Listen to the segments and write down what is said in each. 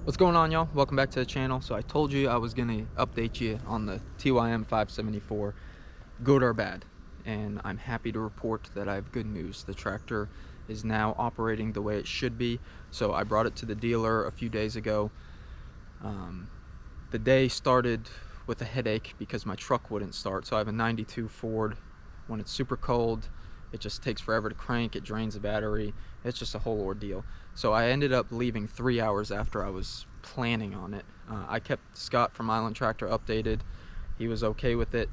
What's going on, y'all? Welcome back to the channel. So I told you I was gonna update you on the TYM 574, good or bad, and I'm happy to report that I have good news. The tractor is now operating the way it should be. So I brought it to the dealer a few days ago. The day started with a headache because my truck wouldn't start. So I have a 92 Ford. When it's super cold, it just takes forever to crank. It drains the battery. It's just a whole ordeal. So I ended up leaving 3 hours after I was planning on it. I kept Scott from Island Tractor updated. He was okay with it.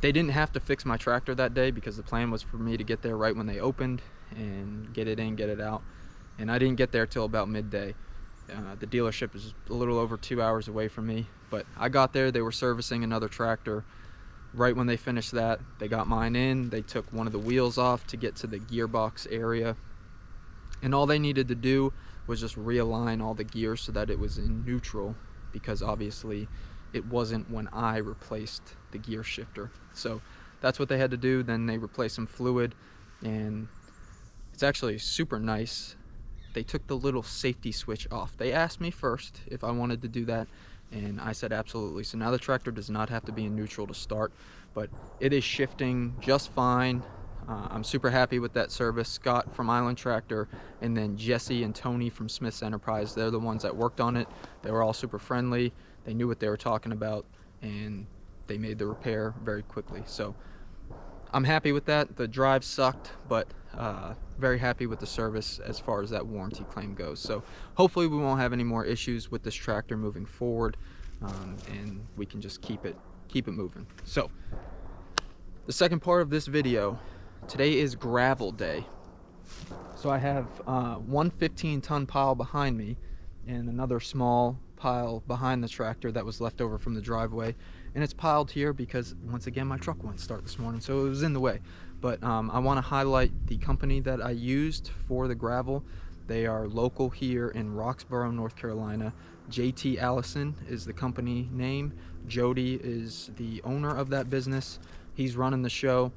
They didn't have to fix my tractor that day because the plan was for me to get there right when they opened and get it in, get it out. And I didn't get there till about midday. The dealership is a little over 2 hours away from me, but I got there. They were servicing another tractor. Right when they finished that, they got mine in. They took one of the wheels off to get to the gearbox area, and all they needed to do was just realign all the gears so that it was in neutral, because obviously it wasn't when I replaced the gear shifter. So that's what they had to do. Then they replaced some fluid, and it's actually super nice. They took the little safety switch off. They asked me first if I wanted to do that, and I said absolutely. So now the tractor does not have to be in neutral to start, but it is shifting just fine. I'm super happy with that service. Scott from Island Tractor, and then Jesse and Tony from Smith's Enterprise, they're the ones that worked on it. They were all super friendly. They knew what they were talking about, and they made the repair very quickly. So I'm happy with that. The drive sucked, but very happy with the service as far as that warranty claim goes. So hopefully we won't have any more issues with this tractor moving forward, and we can just keep it moving. So the second part of this video, today is gravel day. So I have one 15-ton pile behind me and another small pile behind the tractor that was left over from the driveway, and it's piled here because once again my truck wouldn't start this morning, so it was in the way. But I want to highlight the company that I used for the gravel. They are local here in Roxborough, North Carolina. JT Allison is the company name. Jody is the owner of that business. He's running the show.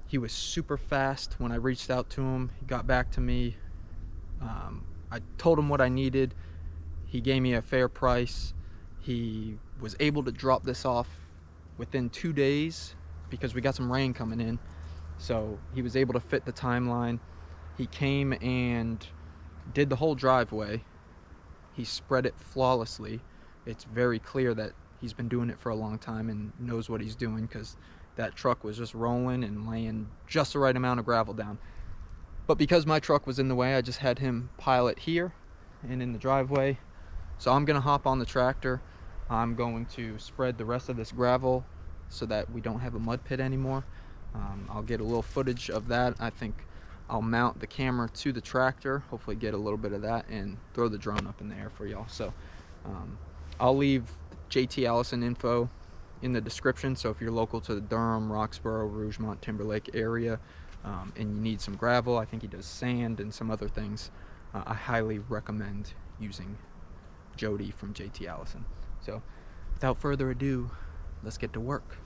He was super fast when I reached out to him. He got back to me. I told him what I needed. He gave me a fair price. He was able to drop this off within 2 days because we got some rain coming in. So he was able to fit the timeline. He came and did the whole driveway. He spread it flawlessly. It's very clear that he's been doing it for a long time and knows what he's doing, because that truck was just rolling and laying just the right amount of gravel down. But because my truck was in the way, I just had him pile it here and in the driveway. So I'm gonna hop on the tractor. I'm going to spread the rest of this gravel so that we don't have a mud pit anymore. I'll get a little footage of that. I think I'll mount the camera to the tractor, hopefully get a little bit of that, and throw the drone up in the air for y'all. So I'll leave JT Allison info in the description. So if you're local to the Durham, Roxborough, Rougemont, Timberlake area, and you need some gravel, I think he does sand and some other things, I highly recommend using Jody from JT Allison. So without further ado, let's get to work.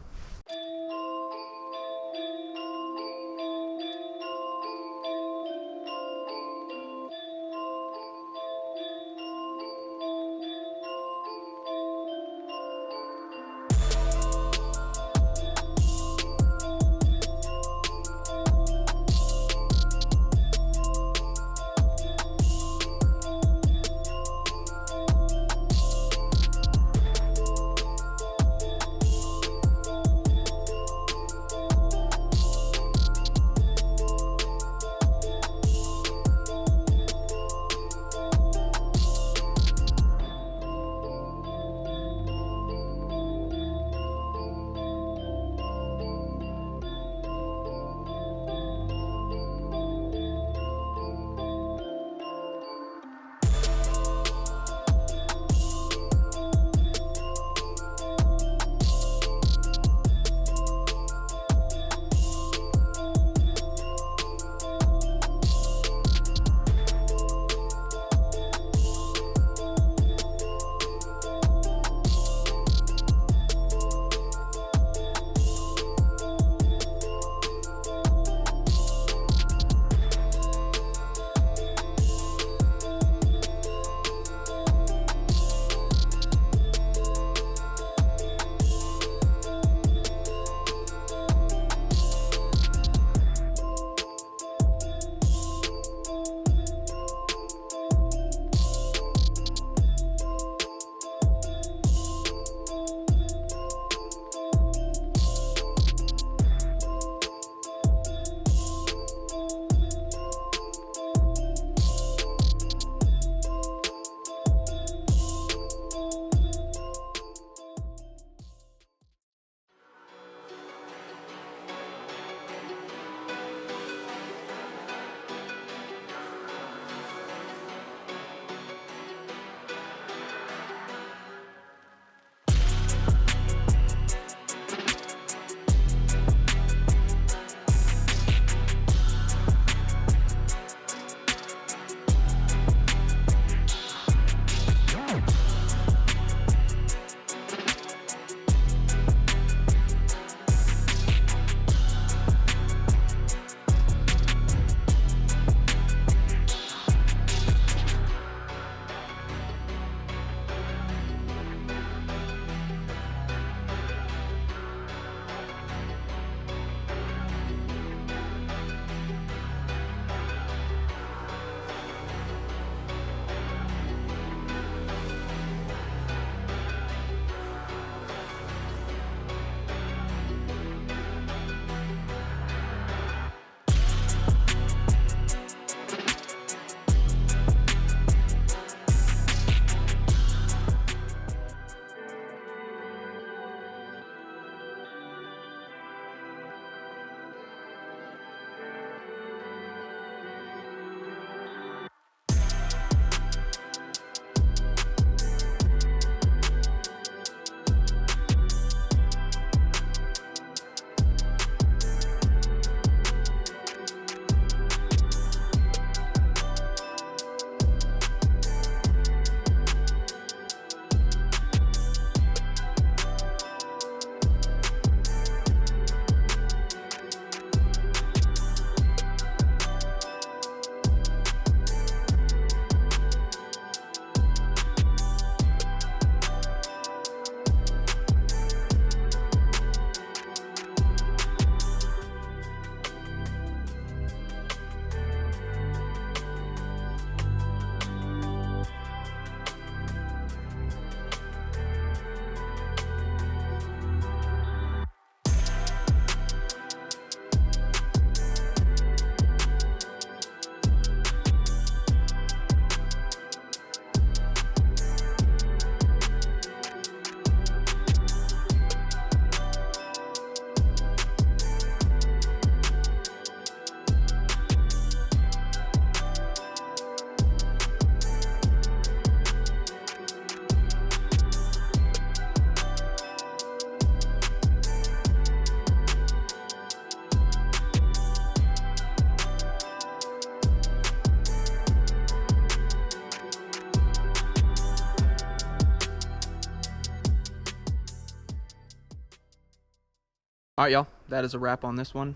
All right, y'all, that is a wrap on this one.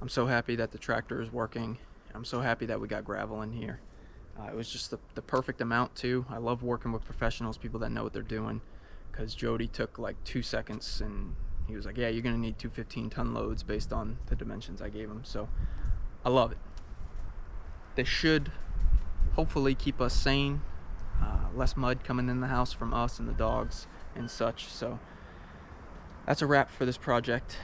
I'm so happy that the tractor is working. I'm so happy that we got gravel in here. It was just the perfect amount too. I love working with professionals, people that know what they're doing, because Jody took like 2 seconds and he was like, yeah, you're gonna need 2 15-ton loads based on the dimensions I gave him. So I love it. This should hopefully keep us sane. Less mud coming in the house from us and the dogs and such. So that's a wrap for this project.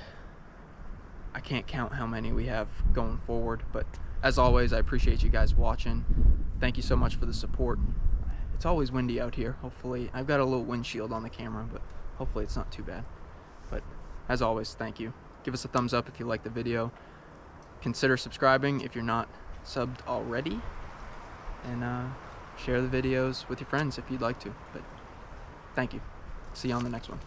I can't count how many we have going forward, but as always, I appreciate you guys watching. Thank you so much for the support. It's always windy out here. Hopefully, I've got a little windshield on the camera, but hopefully it's not too bad. But as always, thank you. Give us a thumbs up if you like the video. Consider subscribing if you're not subbed already. And share the videos with your friends if you'd like to. But thank you. See you on the next one.